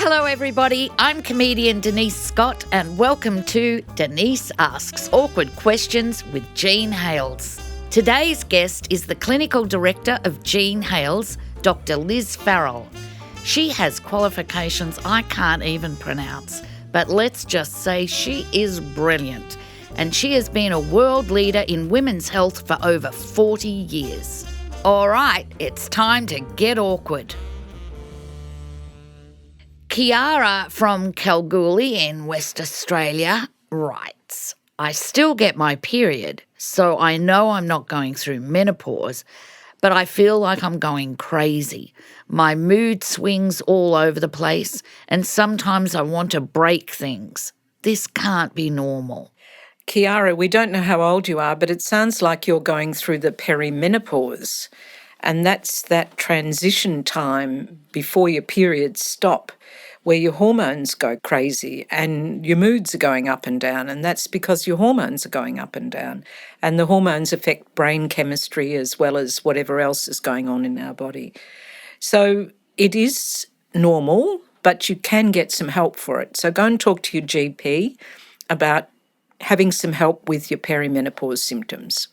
Hello everybody, I'm comedian Denise Scott and welcome to Denise Asks Awkward Questions with Jean Hales. Today's guest is the Clinical Director of Jean Hales, Dr. Liz Farrell. She has qualifications I can't even pronounce, but let's just say she is brilliant. And she has been a world leader in women's health for over 40 years. All right, it's time to get awkward. Kiara from Kalgoorlie in West Australia writes, I still get my period, so I know I'm not going through menopause, but I feel like I'm going crazy. My mood swings all over the place, and sometimes I want to break things. This can't be normal. Kiara, we don't know how old you are, but it sounds like you're going through the perimenopause, and that's that transition time before your periods stop, where your hormones go crazy and your moods are going up and down, and that's because your hormones are going up and down. And the hormones affect brain chemistry as well as whatever else is going on in our body. So it is normal, but you can get some help for it. So go and talk to your GP about having some help with your perimenopause symptoms.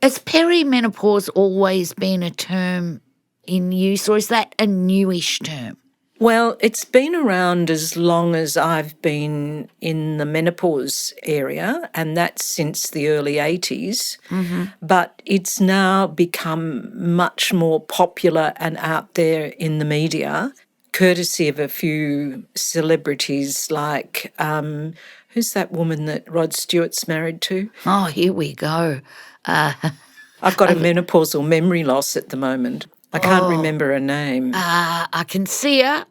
Has perimenopause always been a term in use, or is that a newish term? Well, it's been around as long as I've been in the menopause area, and that's since the early 80s. Mm-hmm. But it's now become much more popular and out there in the media, courtesy of a few celebrities like, who's that woman that Rod Stewart's married to? Oh, here we go. I've got a menopausal memory loss at the moment. I can't remember her name. I can see her.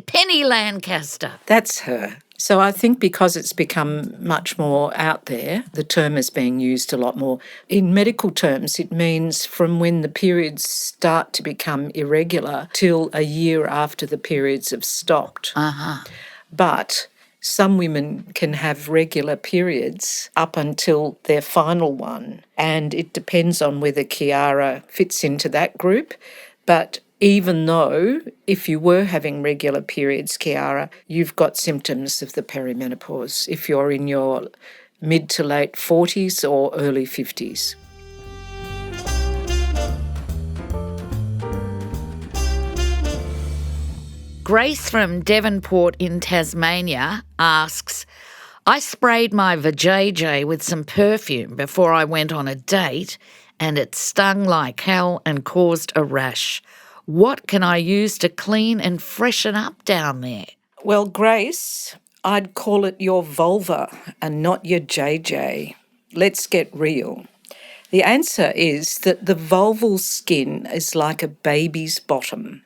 Penny Lancaster. That's her. So I think because it's become much more out there, the term is being used a lot more. In medical terms, it means from when the periods start to become irregular till a year after the periods have stopped. Uh-huh. But some women can have regular periods up until their final one, and it depends on whether Kiara fits into that group. But even though if you were having regular periods, Kiara, you've got symptoms of the perimenopause if you're in your mid to late 40s or early 50s. Grace from Devonport in Tasmania asks, I sprayed my vajayjay with some perfume before I went on a date and it stung like hell and caused a rash. What can I use to clean and freshen up down there? Well, Grace, I'd call it your vulva and not your JJ. Let's get real. The answer is that the vulval skin is like a baby's bottom.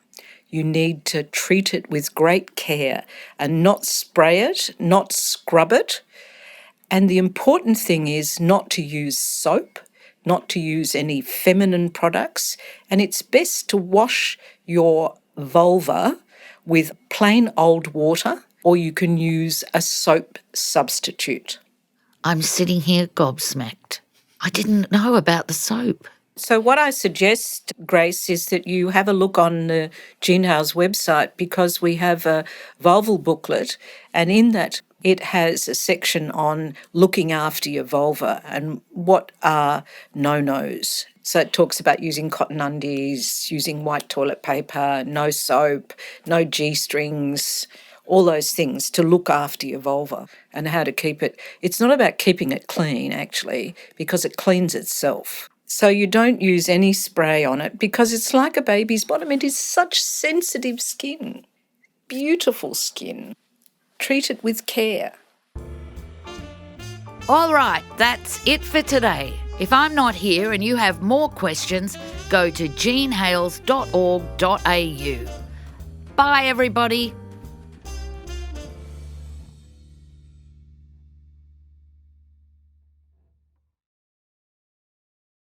You need to treat it with great care and not spray it, not scrub it. And the important thing is not to use soap, not to use any feminine products. And it's best to wash your vulva with plain old water, or you can use a soap substitute. I'm sitting here gobsmacked. I didn't know about the soap. So what I suggest, Grace, is that you have a look on the Jean Hales website, because we have a vulval booklet, and in that it has a section on looking after your vulva and what are no-nos. So it talks about using cotton undies, using white toilet paper, no soap, no G-strings, all those things to look after your vulva and how to keep it. It's not about keeping it clean, actually, because it cleans itself. So you don't use any spray on it because it's like a baby's bottom. It is such sensitive skin, beautiful skin. Treat it with care. All right, that's it for today. If I'm not here and you have more questions, go to jeanhales.org.au. Bye, everybody.